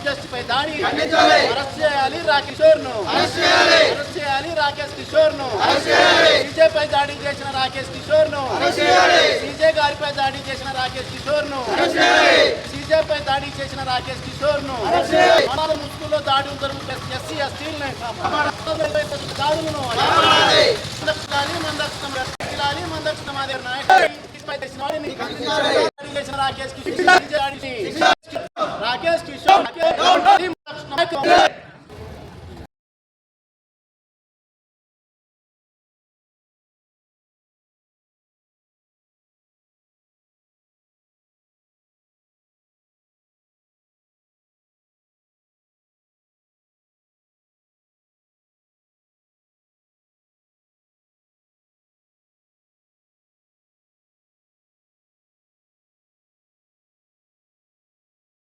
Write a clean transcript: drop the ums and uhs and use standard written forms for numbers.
chief justice పై దాడి arrest చేయాలి రాకేష్ ను అరెస్ట్ చేయాలి రాకేష్ కిషోర్ ను సీజే పై దాడి చేసిన రాకేష్ కిషోర్ ను సీజే గారిపై దాడి చేసిన రాకేష్ కిషోర్ ను సీజే పై దాడి చేసిన రాకేష్ కిషోర్ ను అనాథ ముసుగులో దాడులు జరుగుతున్న ఎస్సీ ఎస్టీలని దాడులను మందక్షిణ మాదేవ్ నాయకుడు రాకేష్ కిషోర్